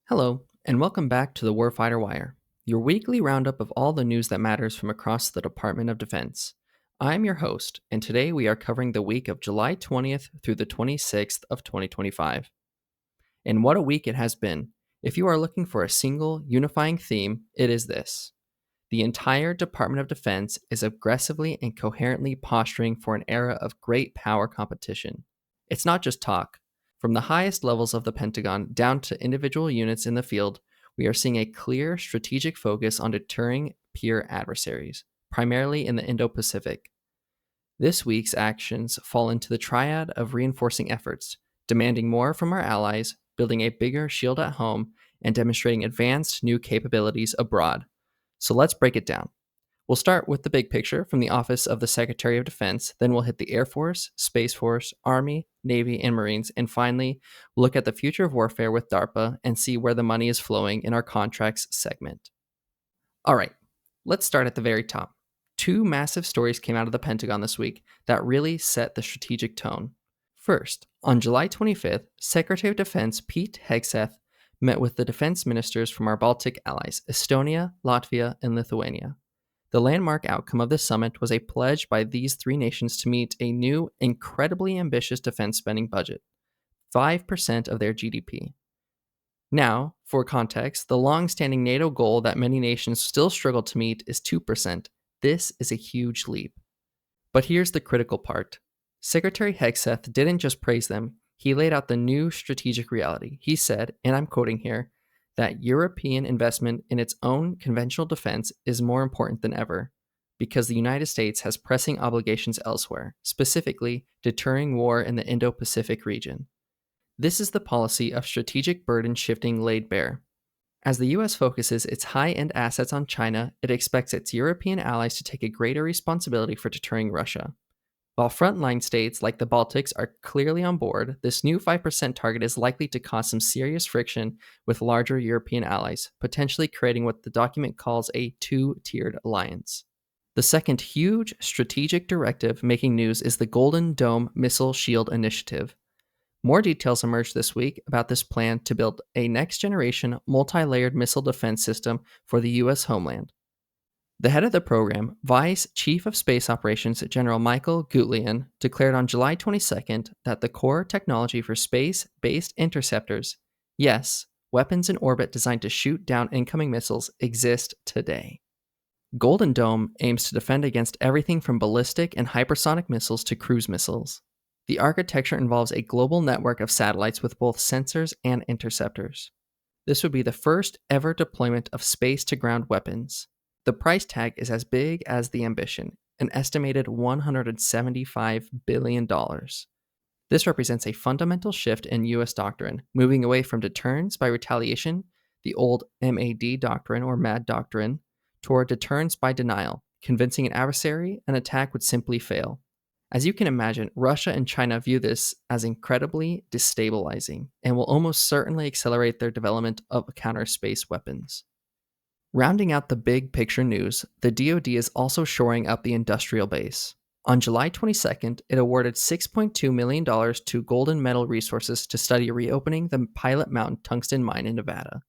Hello, and welcome back to the Warfighter Wire, your weekly roundup of all the news that matters from across the Department of Defense. I'm your host, and today we are covering the week of July 20th through the 26th of 2025. And what a week it has been. If you are looking for a single, unifying theme, it is this. The entire Department of Defense is aggressively and coherently posturing for an era of great power competition. It's not just talk. From the highest levels of the Pentagon down to individual units in the field, we are seeing a clear strategic focus on deterring peer adversaries, primarily in the Indo-Pacific. This week's actions fall into the triad of reinforcing efforts, demanding more from our allies, building a bigger shield at home, and demonstrating advanced new capabilities abroad. So let's break it down. We'll start with the big picture from the Office of the Secretary of Defense, then we'll hit the Air Force, Space Force, Army, Navy, and Marines, and finally, we'll look at the future of warfare with DARPA and see where the money is flowing in our contracts segment. All right, let's start at the very top. Two massive stories came out of the Pentagon this week that really set the strategic tone. First, on July 25th, Secretary of Defense Pete Hegseth met with the defense ministers from our Baltic allies, Estonia, Latvia, and Lithuania. The landmark outcome of this summit was a pledge by these three nations to meet a new, incredibly ambitious defense spending budget, 5% of their GDP. Now, for context, the long-standing NATO goal that many nations still struggle to meet is 2%. This is a huge leap. But here's the critical part. Secretary Hegseth didn't just praise them, he laid out the new strategic reality. He said, and I'm quoting here, that European investment in its own conventional defense is more important than ever because the United States has pressing obligations elsewhere, specifically deterring war in the Indo-Pacific region. This is the policy of strategic burden shifting laid bare. As the U.S. focuses its high-end assets on China, it expects its European allies to take a greater responsibility for deterring Russia. While frontline states like the Baltics are clearly on board, this new 5% target is likely to cause some serious friction with larger European allies, potentially creating what the document calls a two-tiered alliance. The second huge strategic directive making news is the Golden Dome Missile Shield Initiative. More details emerged this week about this plan to build a next-generation multi-layered missile defense system for the U.S. homeland. The head of the program, Vice Chief of Space Operations General Michael Gutlian, declared on July 22nd that the core technology for space-based interceptors, yes, weapons in orbit designed to shoot down incoming missiles, exist today. Golden Dome aims to defend against everything from ballistic and hypersonic missiles to cruise missiles. The architecture involves a global network of satellites with both sensors and interceptors. This would be the first ever deployment of space-to-ground weapons. The price tag is as big as the ambition, an estimated $175 billion. This represents a fundamental shift in U.S. doctrine, moving away from deterrence by retaliation, the old MAD doctrine or MAD doctrine, toward deterrence by denial, convincing an adversary an attack would simply fail. As you can imagine, Russia and China view this as incredibly destabilizing and will almost certainly accelerate their development of counter-space weapons. Rounding out the big picture news, the DoD is also shoring up the industrial base. On July 22nd, it awarded $6.2 million to Golden Metal Resources to study reopening the Pilot Mountain tungsten mine in Nevada.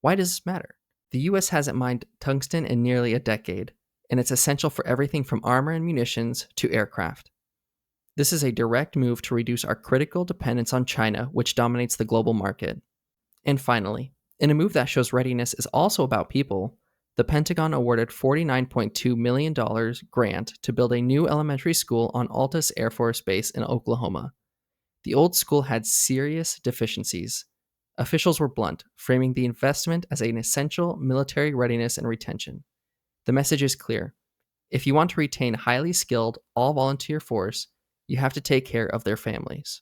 Why does this matter? The U.S. hasn't mined tungsten in nearly a decade, and it's essential for everything from armor and munitions to aircraft. This is a direct move to reduce our critical dependence on China, which dominates the global market. And finally, in a move that shows readiness is also about people, the Pentagon awarded $49.2 million grant to build a new elementary school on Altus Air Force Base in Oklahoma. The old school had serious deficiencies. Officials were blunt, framing the investment as an essential military readiness and retention. The message is clear. If you want to retain highly skilled, all-volunteer force, you have to take care of their families.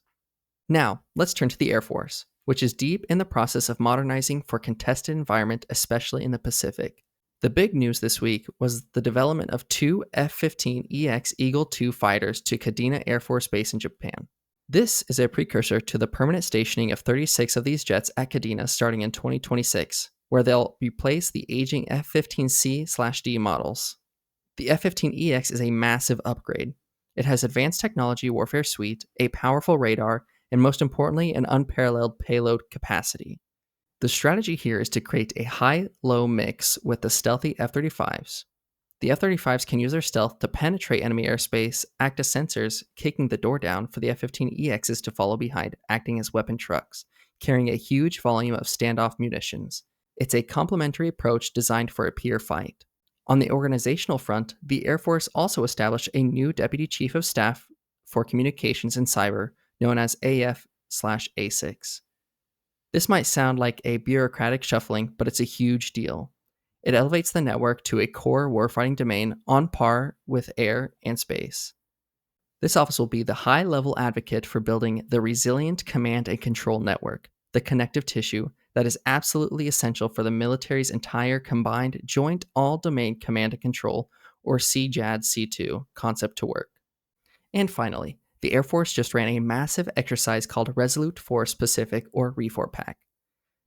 Now, let's turn to the Air Force, which is deep in the process of modernizing for contested environment, especially in the Pacific. The big news this week was the development of two F-15EX Eagle II fighters to Kadena Air Force Base in Japan. This is a precursor to the permanent stationing of 36 of these jets at Kadena starting in 2026, where they'll replace the aging F-15C/D models. The F-15EX is a massive upgrade. It has advanced technology warfare suite, a powerful radar, and most importantly, an unparalleled payload capacity. The strategy here is to create a high-low mix with the stealthy F-35s. The F-35s can use their stealth to penetrate enemy airspace, act as sensors, kicking the door down for the F-15EXs to follow behind, acting as weapon trucks, carrying a huge volume of standoff munitions. It's a complementary approach designed for a peer fight. On the organizational front, the Air Force also established a new Deputy Chief of Staff for Communications and Cyber, known as AF/A6. This might sound like a bureaucratic shuffling, but it's a huge deal. It elevates the network to a core warfighting domain on par with air and space. This office will be the high-level advocate for building the resilient command and control network, the connective tissue that is absolutely essential for the military's entire combined joint all-domain command and control, or CJAD-C2, concept to work. And finally, the Air Force just ran a massive exercise called Resolute Force Pacific, or REFOR-PAC.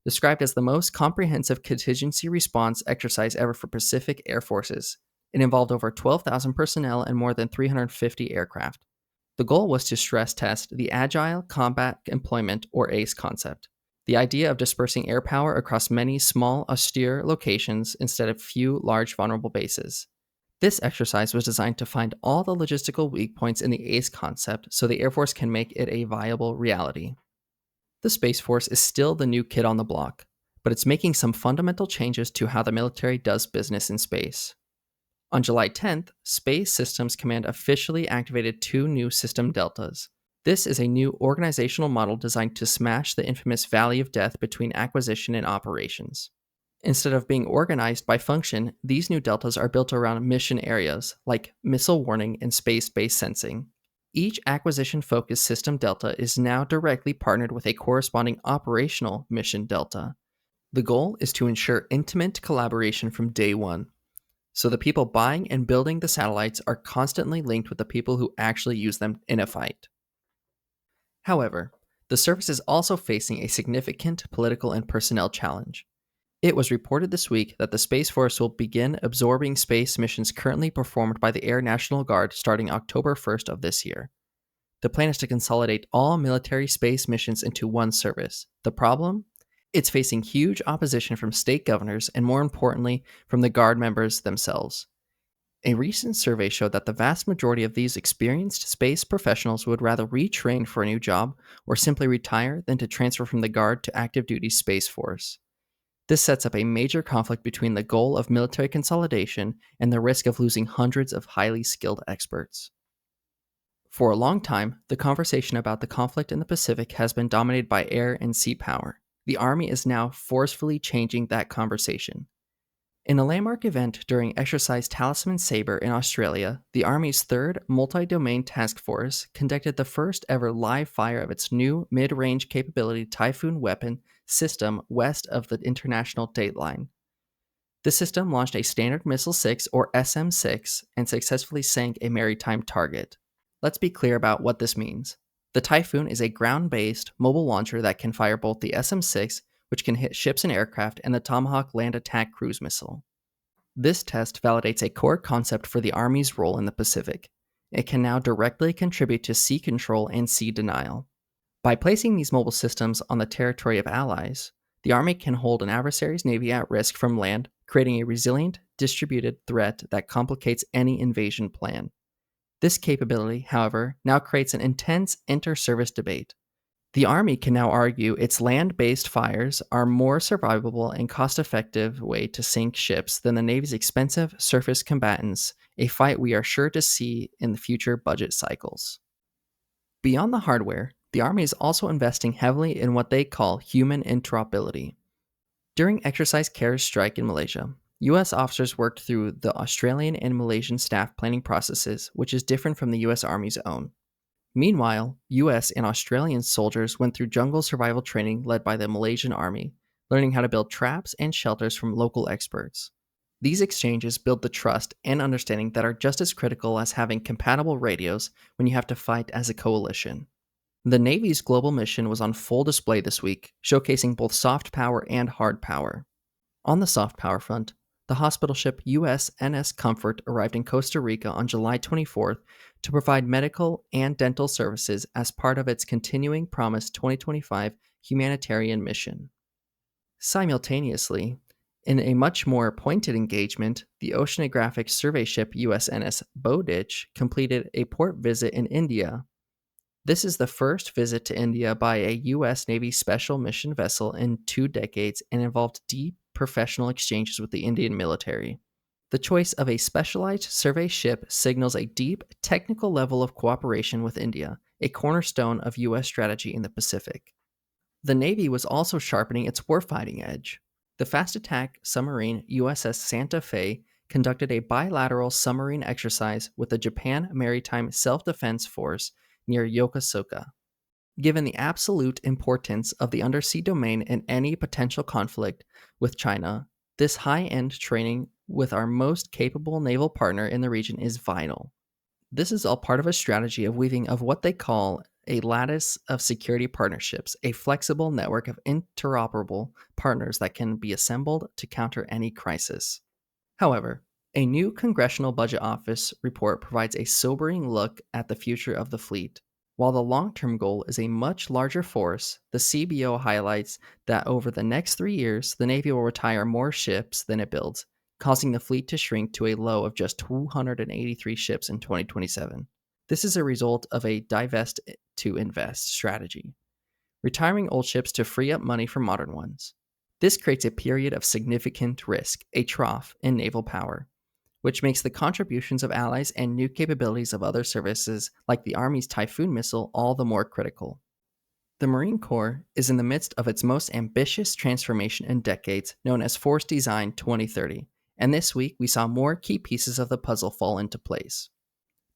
Described as the most comprehensive contingency response exercise ever for Pacific Air Forces. It involved over 12,000 personnel and more than 350 aircraft. The goal was to stress test the Agile Combat Employment, or ACE concept, the idea of dispersing air power across many small, austere locations instead of few large, vulnerable bases. This exercise was designed to find all the logistical weak points in the ACE concept so the Air Force can make it a viable reality. The Space Force is still the new kid on the block, but it's making some fundamental changes to how the military does business in space. On July 10th, Space Systems Command officially activated 2 new system deltas. This is a new organizational model designed to smash the infamous valley of death between acquisition and operations. Instead of being organized by function, these new deltas are built around mission areas, like missile warning and space-based sensing. Each acquisition-focused system delta is now directly partnered with a corresponding operational mission delta. The goal is to ensure intimate collaboration from day one, so the people buying and building the satellites are constantly linked with the people who actually use them in a fight. However, the service is also facing a significant political and personnel challenge. It was reported this week that the Space Force will begin absorbing space missions currently performed by the Air National Guard starting October 1st of this year. The plan is to consolidate all military space missions into one service. The problem? It's facing huge opposition from state governors and, more importantly, from the Guard members themselves. A recent survey showed that the vast majority of these experienced space professionals would rather retrain for a new job or simply retire than to transfer from the Guard to active duty Space Force. This sets up a major conflict between the goal of military consolidation and the risk of losing hundreds of highly skilled experts. For a long time, the conversation about the conflict in the Pacific has been dominated by air and sea power. The Army is now forcefully changing that conversation. In a landmark event during Exercise Talisman Sabre in Australia, the Army's 3rd Multi-Domain Task Force conducted the first ever live fire of its new mid-range capability Typhon weapon system west of the international date line. The system launched a Standard Missile 6 or SM-6 and successfully sank a maritime target. Let's be clear about what this means. The Typhon is a ground-based mobile launcher that can fire both the SM-6, which can hit ships and aircraft, and the Tomahawk land attack cruise missile. This test validates a core concept for the Army's role in the Pacific. It can now directly contribute to sea control and sea denial. By placing these mobile systems on the territory of allies, the Army can hold an adversary's navy at risk from land, creating a resilient, distributed threat that complicates any invasion plan. This capability, however, now creates an intense inter-service debate. The Army can now argue its land-based fires are more survivable and cost-effective way to sink ships than the Navy's expensive surface combatants, a fight we are sure to see in the future budget cycles. Beyond the hardware, the Army is also investing heavily in what they call human interoperability. During Exercise CARES strike in Malaysia, U.S. officers worked through the Australian and Malaysian staff planning processes, which is different from the U.S. Army's own. Meanwhile, U.S. and Australian soldiers went through jungle survival training led by the Malaysian Army, learning how to build traps and shelters from local experts. These exchanges build the trust and understanding that are just as critical as having compatible radios when you have to fight as a coalition. The Navy's global mission was on full display this week, showcasing both soft power and hard power. On the soft power front, the hospital ship USNS Comfort arrived in Costa Rica on July 24th to provide medical and dental services as part of its continuing Promise 2025 humanitarian mission. Simultaneously, in a much more pointed engagement, the oceanographic survey ship USNS Bowditch completed a port visit in India. This is the first visit to India by a U.S. Navy special mission vessel in 2 decades and involved deep professional exchanges with the Indian military. The choice of a specialized survey ship signals a deep technical level of cooperation with India, a cornerstone of U.S. strategy in the Pacific. The Navy was also sharpening its warfighting edge. The fast attack submarine USS Santa Fe conducted a bilateral submarine exercise with the Japan Maritime Self-Defense Force near Yokosuka. Given the absolute importance of the undersea domain in any potential conflict with China, this high-end training with our most capable naval partner in the region is vital. This is all part of a strategy of weaving of what they call a lattice of security partnerships, a flexible network of interoperable partners that can be assembled to counter any crisis. However, a new Congressional Budget Office report provides a sobering look at the future of the fleet. While the long-term goal is a much larger force, the CBO highlights that over the next 3 years, the Navy will retire more ships than it builds, causing the fleet to shrink to a low of just 283 ships in 2027. This is a result of a divest to invest strategy, retiring old ships to free up money for modern ones. This creates a period of significant risk, a trough in naval power, which makes the contributions of allies and new capabilities of other services like the Army's Typhon missile all the more critical. The Marine Corps is in the midst of its most ambitious transformation in decades, known as Force Design 2030, and this week we saw more key pieces of the puzzle fall into place.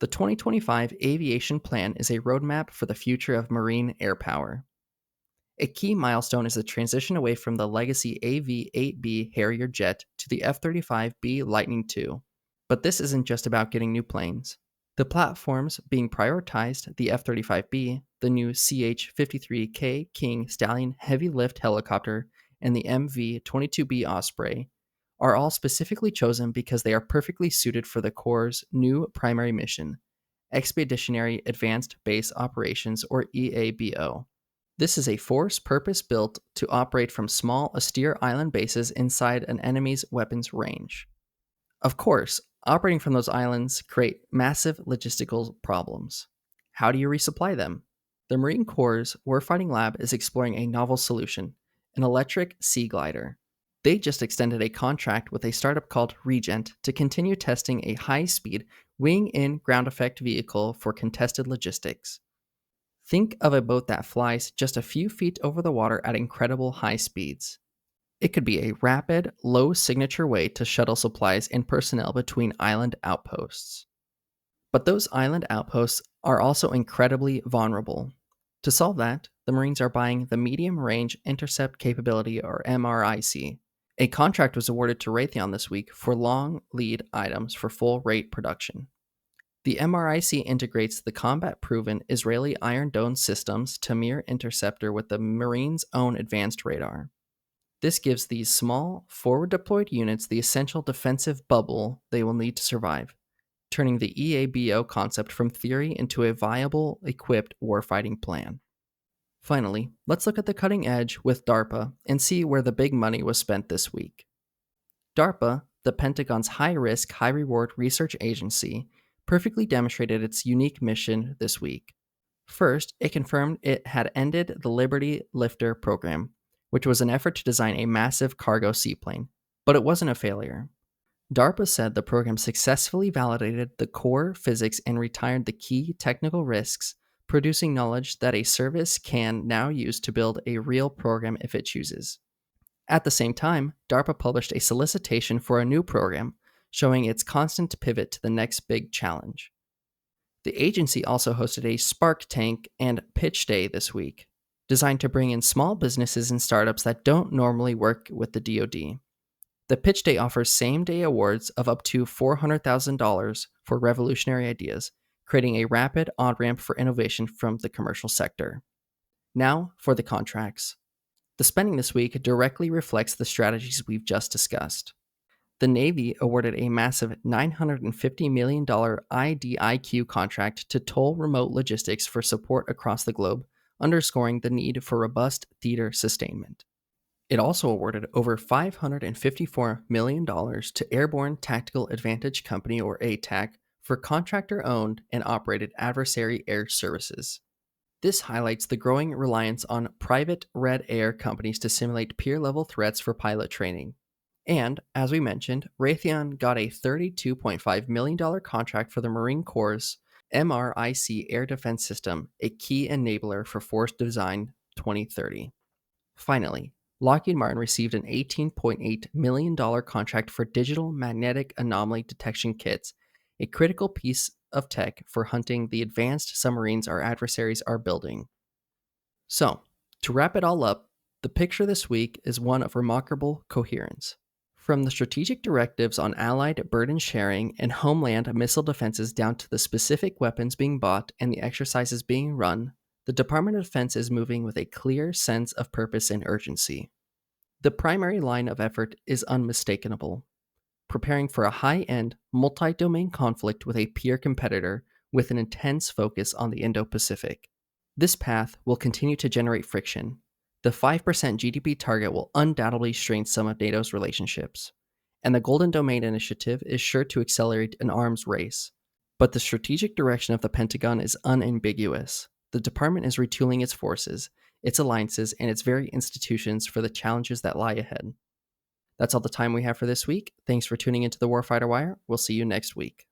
The 2025 Aviation Plan is a roadmap for the future of Marine air power. A key milestone is the transition away from the legacy AV-8B Harrier jet to the F-35B Lightning II. But this isn't just about getting new planes. The platforms being prioritized, the F-35B, the new CH-53K King Stallion heavy lift helicopter, and the MV-22B Osprey, are all specifically chosen because they are perfectly suited for the Corps' new primary mission, Expeditionary Advanced Base Operations, or EABO. This is a force purpose-built to operate from small, austere island bases inside an enemy's weapons range. Of course, operating from those islands create massive logistical problems. How do you resupply them? The Marine Corps' Warfighting Lab is exploring a novel solution, an electric seaglider. They just extended a contract with a startup called Regent to continue testing a high-speed, wing-in ground effect vehicle for contested logistics. Think of a boat that flies just a few feet over the water at incredible high speeds. It could be a rapid, low-signature way to shuttle supplies and personnel between island outposts. But those island outposts are also incredibly vulnerable. To solve that, the Marines are buying the Medium Range Intercept Capability, or MRIC. A contract was awarded to Raytheon this week for long lead items for full-rate production. The MRIC integrates the combat-proven Israeli Iron Dome systems Tamir interceptor with the Marines' own advanced radar. This gives these small, forward-deployed units the essential defensive bubble they will need to survive, turning the EABO concept from theory into a viable, equipped warfighting plan. Finally, let's look at the cutting edge with DARPA and see where the big money was spent this week. DARPA, the Pentagon's high-risk, high-reward research agency, perfectly demonstrated its unique mission this week. First, it confirmed it had ended the Liberty Lifter program, which was an effort to design a massive cargo seaplane, but it wasn't a failure. DARPA said the program successfully validated the core physics and retired the key technical risks, producing knowledge that a service can now use to build a real program if it chooses. At the same time, DARPA published a solicitation for a new program, showing its constant pivot to the next big challenge. The agency also hosted a Spark Tank and Pitch Day this week, designed to bring in small businesses and startups that don't normally work with the DoD. The Pitch Day offers same-day awards of up to $400,000 for revolutionary ideas, creating a rapid on-ramp for innovation from the commercial sector. Now for the contracts. The spending this week directly reflects the strategies we've just discussed. The Navy awarded a massive $950 million IDIQ contract to toll remote logistics for support across the globe, underscoring the need for robust theater sustainment. It also awarded over $554 million to Airborne Tactical Advantage Company, or ATAC, for contractor-owned and operated adversary air services. This highlights the growing reliance on private red air companies to simulate peer-level threats for pilot training. And, as we mentioned, Raytheon got a $32.5 million contract for the Marine Corps' MRIC air defense system, a key enabler for Force Design 2030. Finally, Lockheed Martin received an $18.8 million contract for digital magnetic anomaly detection kits, a critical piece of tech for hunting the advanced submarines our adversaries are building. So, to wrap it all up, the picture this week is one of remarkable coherence. From the strategic directives on Allied burden sharing and homeland missile defenses down to the specific weapons being bought and the exercises being run, the Department of Defense is moving with a clear sense of purpose and urgency. The primary line of effort is unmistakable: preparing for a high-end, multi-domain conflict with a peer competitor with an intense focus on the Indo-Pacific. This path will continue to generate friction. The 5% GDP target will undoubtedly strain some of NATO's relationships, and the Golden Domain Initiative is sure to accelerate an arms race. But the strategic direction of the Pentagon is unambiguous. The department is retooling its forces, its alliances, and its very institutions for the challenges that lie ahead. That's all the time we have for this week. Thanks for tuning into the Warfighter Wire. We'll see you next week.